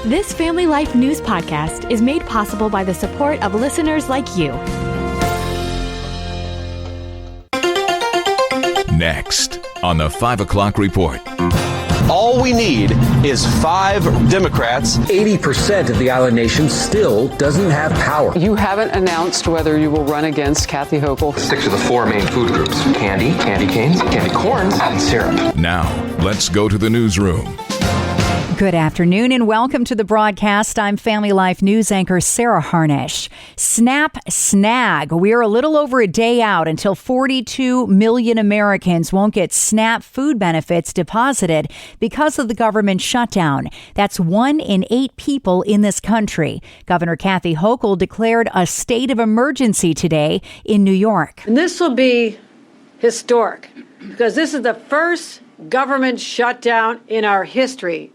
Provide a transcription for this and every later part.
This Family Life News podcast is made possible by the support of listeners like you. Next on the 5 o'clock report. All we need is 5 Democrats. 80% of the island nation still doesn't have power. You haven't announced whether you will run against Kathy Hochul. Stick to the 4 main food groups: candy, candy canes, candy corns, and syrup. Now, let's go to the newsroom. Good afternoon and welcome to the broadcast. I'm Family Life News anchor Sarah Harnish. Snap, snag. We're a little over a day out until 42 million Americans won't get SNAP food benefits deposited because of the government shutdown. That's 1 in 8 people in this country. Governor Kathy Hochul declared a state of emergency today in New York. And this will be historic because this is the first government shutdown in our history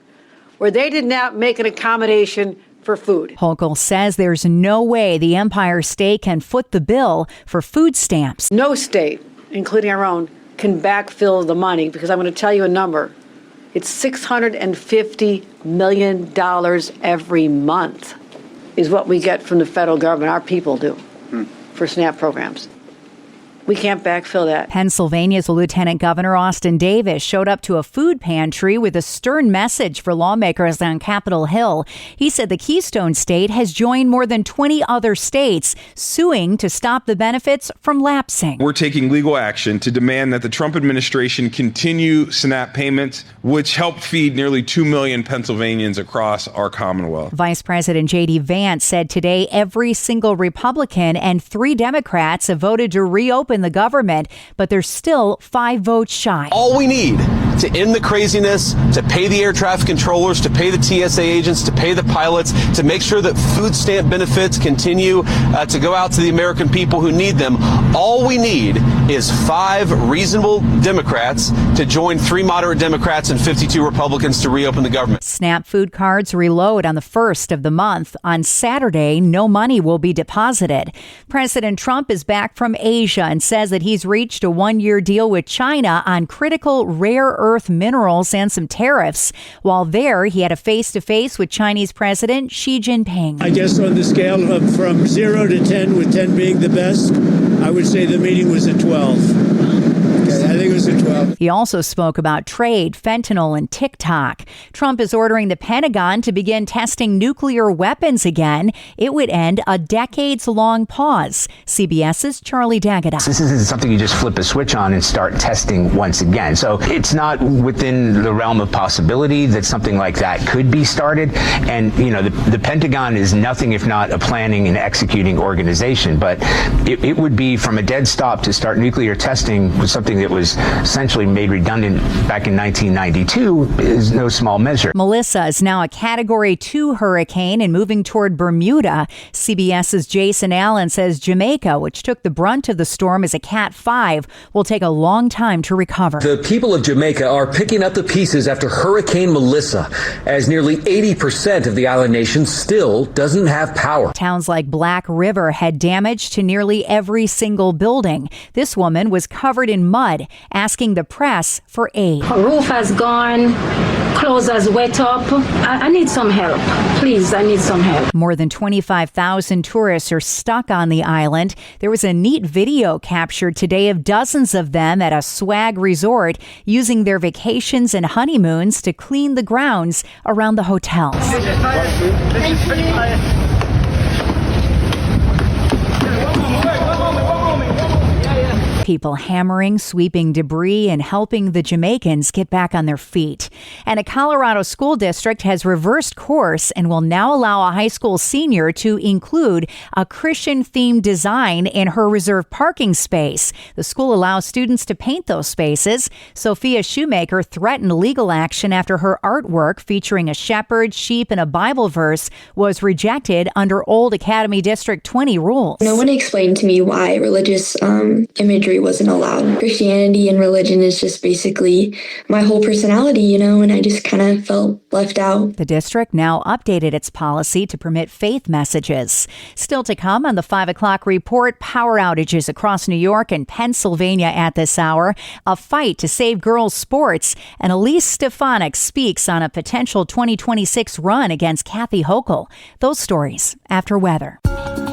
where they did not make an accommodation for food. Hochul says there's no way the Empire State can foot the bill for food stamps. No state, including our own, can backfill the money because I'm going to tell you a number. It's $650 million every month is what we get from the federal government, our people do, for SNAP programs. We can't backfill that. Pennsylvania's Lieutenant Governor Austin Davis showed up to a food pantry with a stern message for lawmakers on Capitol Hill. He said the Keystone State has joined more than 20 other states suing to stop the benefits from lapsing. We're taking legal action to demand that the Trump administration continue SNAP payments, which help feed nearly 2 million Pennsylvanians across our Commonwealth. Vice President J.D. Vance said today every single Republican and 3 Democrats have voted to reopen the government, but there's still 5 votes shy. All we need to end the craziness, to pay the air traffic controllers, to pay the TSA agents, to pay the pilots, to make sure that food stamp benefits continue to go out to the American people who need them. All we need is 5 reasonable Democrats to join 3 moderate Democrats and 52 Republicans to reopen the government. SNAP food cards reload on the 1st of the month. On Saturday, no money will be deposited. President Trump is back from Asia and says that he's reached a 1-year deal with China on critical rare earth minerals and some tariffs. While there, he had a face-to-face with Chinese President Xi Jinping. I guess on the scale of from 0 to 10, with 10 being the best, I would say the meeting was a 12. Okay, I think it was a 12. He also spoke about trade, fentanyl, and TikTok. Trump is ordering the Pentagon to begin testing nuclear weapons again. It would end a decades-long pause. CBS's Charlie D'Agata. This isn't something you just flip a switch on and start testing once again. So it's not within the realm of possibility that something like that could be started. And, you know, the Pentagon is nothing if not a planning and executing organization. But it would be from a dead stop to start nuclear testing with something that was essentially made redundant back in 1992 is no small measure. Melissa is now a Category 2 hurricane and moving toward Bermuda. CBS's Jason Allen says Jamaica, which took the brunt of the storm as a Cat 5, will take a long time to recover. The people of Jamaica are picking up the pieces after Hurricane Melissa, as nearly 80% of the island nation still doesn't have power. Towns like Black River had damage to nearly every single building. This woman was covered in mud, asking the press for aid. Roof has gone, clothes has wet up. I need some help. Please, I need some help. More than 25,000 tourists are stuck on the island. There was a neat video captured today of dozens of them at a swag resort using their vacations and honeymoons to clean the grounds around the hotels. People hammering, sweeping debris, and helping the Jamaicans get back on their feet. And a Colorado school district has reversed course and will now allow a high school senior to include a Christian-themed design in her reserved parking space. The school allows students to paint those spaces. Sophia Shoemaker threatened legal action after her artwork featuring a shepherd, sheep, and a Bible verse was rejected under old Academy District 20 rules. No one explained to me why religious imagery slavery wasn't allowed. Christianity and religion is just basically my whole personality, and I just kind of felt left out. The district now updated its policy to permit faith messages. Still to come on the 5 o'clock report, power outages across New York and Pennsylvania at this hour, a fight to save girls' sports, and Elise Stefanik speaks on a potential 2026 run against Kathy Hochul. Those stories after weather.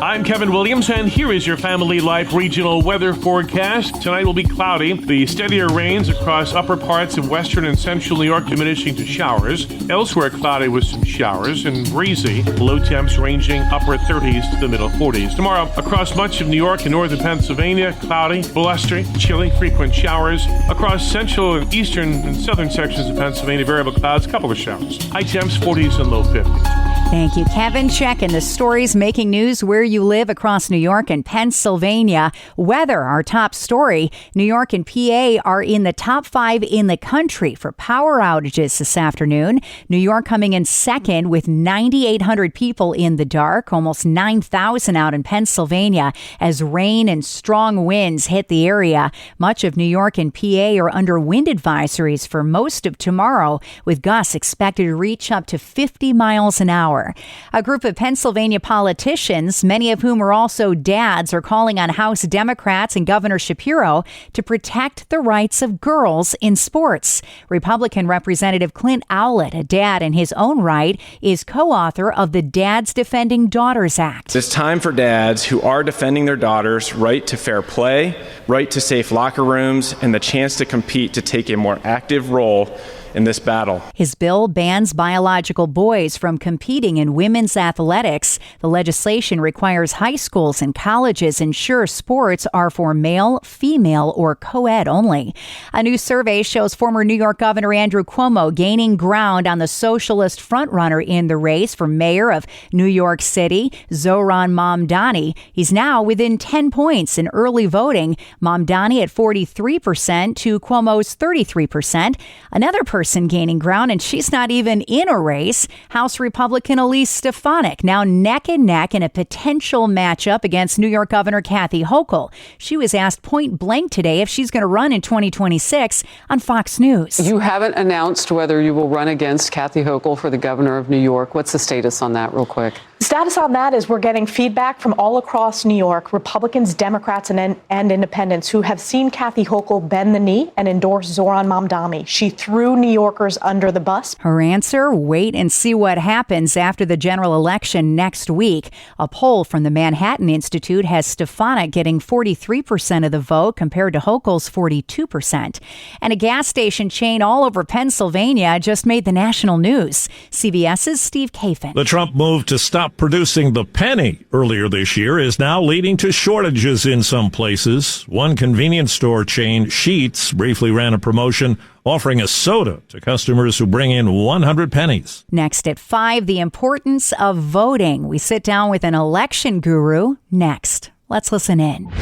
I'm Kevin Williams, and here is your Family Life regional weather forecast. Tonight will be cloudy. The steadier rains across upper parts of western and central New York diminishing to showers. Elsewhere, cloudy with some showers and breezy. Low temps ranging upper 30s to the middle 40s. Tomorrow, across much of New York and northern Pennsylvania, cloudy, blustery, chilly, frequent showers. Across central and eastern and southern sections of Pennsylvania, variable clouds, couple of showers. High temps 40s and low 50s. Thank you, Kevin. Checking the stories making news where you live across New York and Pennsylvania. Weather, our top story. New York and PA are in the top 5 in the country for power outages this afternoon. New York coming in second with 9,800 people in the dark, almost 9,000 out in Pennsylvania as rain and strong winds hit the area. Much of New York and PA are under wind advisories for most of tomorrow, with gusts expected to reach up to 50 miles an hour. A group of Pennsylvania politicians, many of whom are also dads, are calling on House Democrats and Governor Shapiro to protect the rights of girls in sports. Republican Representative Clint Owlett, a dad in his own right, is co-author of the Dads Defending Daughters Act. It's time for dads who are defending their daughters' right to fair play, right to safe locker rooms, and the chance to compete to take a more active role in this battle. His bill bans biological boys from competing in women's athletics. The legislation requires high schools and colleges ensure sports are for male, female, or co-ed only. A new survey shows former New York Governor Andrew Cuomo gaining ground on the socialist frontrunner in the race for mayor of New York City, Zohran Mamdani. He's now within 10 points in early voting. Mamdani at 43% to Cuomo's 33%. Another person gaining ground, and she's not even in a race. House Republican Elise Stefanik now neck and neck in a potential matchup against New York Governor Kathy Hochul. She was asked point blank today if she's going to run in 2026 on Fox News. You haven't announced whether you will run against Kathy Hochul for the governor of New York. What's the status on that, real quick? Status on that is we're getting feedback from all across New York, Republicans, Democrats, and independents who have seen Kathy Hochul bend the knee and endorse Zohran Mamdani. She threw New Yorkers under the bus. Her answer, wait and see what happens after the general election next week. A poll from the Manhattan Institute has Stefanik getting 43% of the vote compared to Hochul's 42%. And a gas station chain all over Pennsylvania just made the national news. CBS's Steve Kafin. The Trump move to stop producing the penny earlier this year is now leading to shortages in some places. One convenience store chain, Sheetz, briefly ran a promotion offering a soda to customers who bring in 100 pennies. Next at 5, the importance of voting. We sit down with an election guru next. Let's listen in.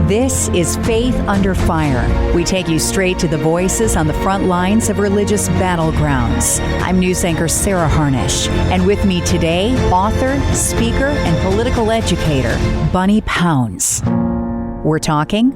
This is Faith Under Fire. We take you straight to the voices on the front lines of religious battlegrounds. I'm news anchor Sarah Harnish, and with me today, author, speaker, and political educator, Bunny Pounds. We're talking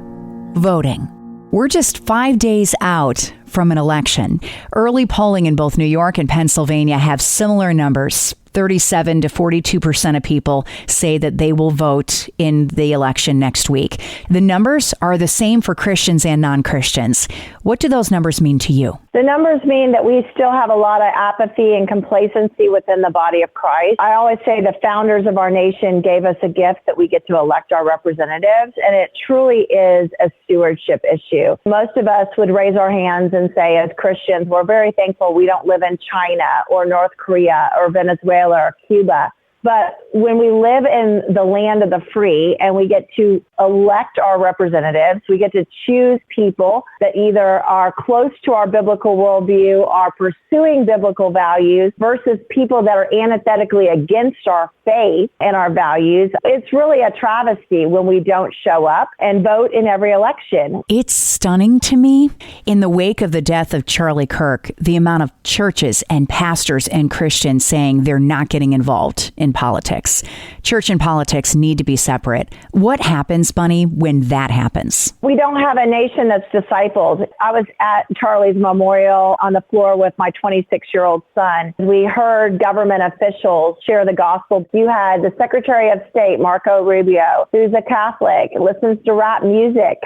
voting. We're just 5 days out from an election. Early polling in both New York and Pennsylvania have similar numbers. 37 to 42% of people say that they will vote in the election next week. The numbers are the same for Christians and non-Christians. What do those numbers mean to you? The numbers mean that we still have a lot of apathy and complacency within the body of Christ. I always say the founders of our nation gave us a gift that we get to elect our representatives, and it truly is a stewardship issue. Most of us would raise our hands and say, as Christians, we're very thankful we don't live in China or North Korea or Venezuela or Cuba. But when we live in the land of the free and we get to elect our representatives, we get to choose people that either are close to our biblical worldview, are pursuing biblical values, versus people that are antithetically against our faith and our values. It's really a travesty when we don't show up and vote in every election. It's stunning to me. In the wake of the death of Charlie Kirk, the amount of churches and pastors and Christians saying they're not getting involved in and politics. Church and politics need to be separate. What happens, Bunny, when that happens? We don't have a nation that's discipled. I was at Charlie's memorial on the floor with my 26-year-old son. We heard government officials share the gospel. You had the Secretary of State, Marco Rubio, who's a Catholic, listens to rap music.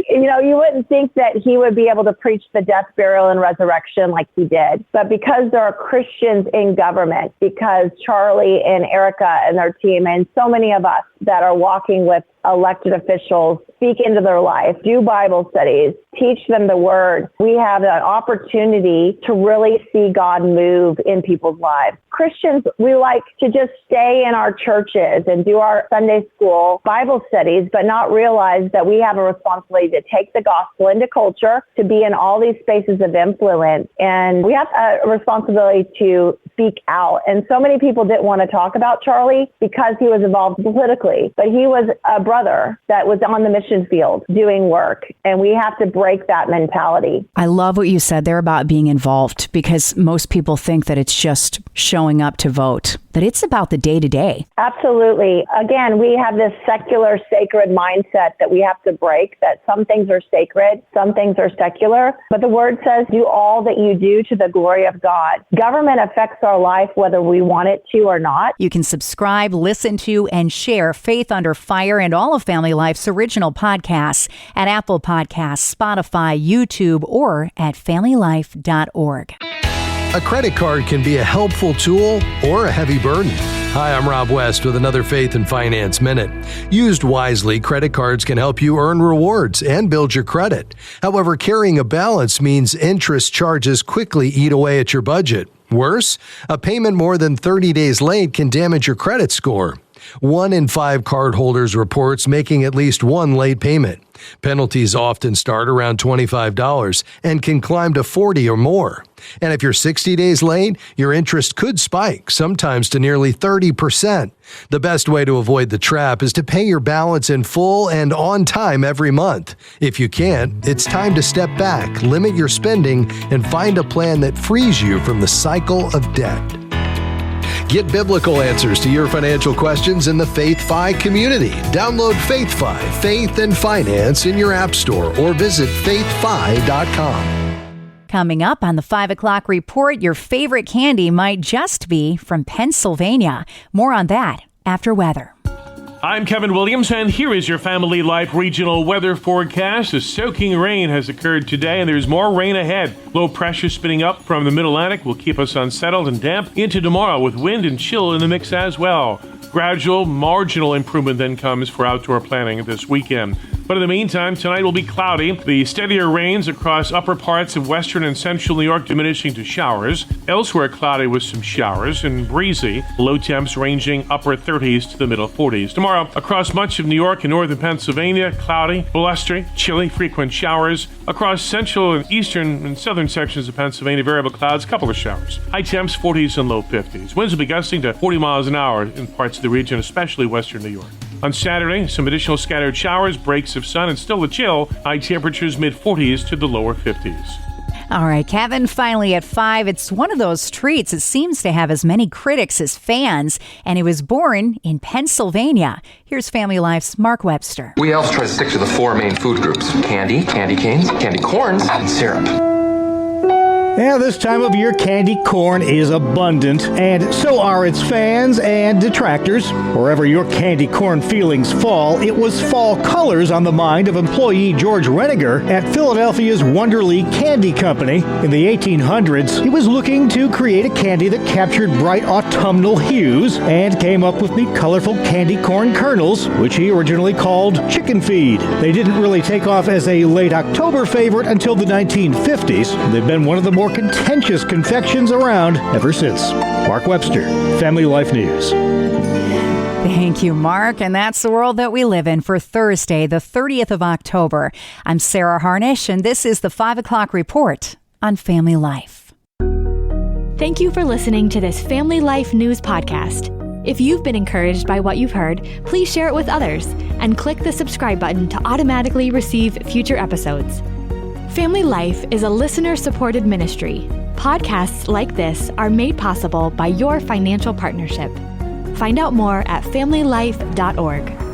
You wouldn't think that he would be able to preach the death, burial, and resurrection like he did. But because there are Christians in government, because Charlie and Erica and their team and so many of us that are walking with elected officials speak into their life, do Bible studies, teach them the word, we have an opportunity to really see God move in people's lives. Christians, we like to just stay in our churches and do our Sunday school Bible studies, but not realize that we have a responsibility to take the gospel into culture, to be in all these spaces of influence. And we have a responsibility to speak out. And so many people didn't want to talk about Charlie because he was involved politically, but he was a brother that was on the mission field doing work. And we have to break that mentality. I love what you said there about being involved, because most people think that it's just showing up to vote, that it's about the day-to-day. Absolutely. Again, we have this secular, sacred mindset that we have to break, that some things are sacred, some things are secular. But the word says, do all that you do to the glory of God. Government affects our life whether we want it to or not. You can subscribe, listen to, and share Faith Under Fire and all of Family Life's original podcasts at Apple Podcasts, Spotify, YouTube, or at familylife.org. A credit card can be a helpful tool or a heavy burden. Hi, I'm Rob West with another Faith and Finance Minute. Used wisely, credit cards can help you earn rewards and build your credit. However, carrying a balance means interest charges quickly eat away at your budget. Worse, a payment more than 30 days late can damage your credit score. 1 in 5 cardholders reports making at least one late payment. Penalties often start around $25 and can climb to $40 or more. And if you're 60 days late, your interest could spike, sometimes to nearly 30%. The best way to avoid the trap is to pay your balance in full and on time every month. If you can't, it's time to step back, limit your spending, and find a plan that frees you from the cycle of debt. Get biblical answers to your financial questions in the Faith Fi community. Download Faith Fi, Faith and Finance in your app store or visit faithfi.com. Coming up on the 5 o'clock report, your favorite candy might just be from Pennsylvania. More on that after weather. I'm Kevin Williams, and here is your Family Life regional weather forecast. A soaking rain has occurred today, and there's more rain ahead. Low pressure spinning up from the Mid-Atlantic will keep us unsettled and damp into tomorrow, with wind and chill in the mix as well. Gradual, marginal improvement then comes for outdoor planning this weekend. But in the meantime, tonight will be cloudy. The steadier rains across upper parts of western and central New York diminishing to showers. Elsewhere, cloudy with some showers and breezy. Low temps ranging upper 30s to the middle 40s. Tomorrow, across much of New York and northern Pennsylvania, cloudy, blustery, chilly, frequent showers. Across central and eastern and southern sections of Pennsylvania, variable clouds, couple of showers. High temps 40s and low 50s. Winds will be gusting to 40 miles an hour in parts of the region, especially western New York. On Saturday, some additional scattered showers, breaks of sun, and still a chill. High temperatures mid-40s to the lower 50s. All right, Kevin, finally at 5. It's one of those treats that seems to have as many critics as fans, and it was born in Pennsylvania. Here's Family Life's Mark Webster. We also try to stick to the 4 main food groups: candy, candy canes, candy corns, and syrup. Yeah, this time of year, candy corn is abundant, and so are its fans and detractors. Wherever your candy corn feelings fall, it was fall colors on the mind of employee George Reniger at Philadelphia's Wonderly Candy Company. In the 1800s, he was looking to create a candy that captured bright autumnal hues and came up with the colorful candy corn kernels, which he originally called Chicken Feed. They didn't really take off as a late October favorite until the 1950s. They've been one of the more contentious confections around ever since. Mark Webster, Family Life News. Thank you, Mark. And that's the world that we live in for Thursday, the 30th of October. I'm Sarah Harnish, and this is the 5 o'clock report on Family Life. Thank you for listening to this Family Life News podcast. If you've been encouraged by what you've heard, please share it with others and click the subscribe button to automatically receive future episodes. Family Life is a listener-supported ministry. Podcasts like this are made possible by your financial partnership. Find out more at familylife.org.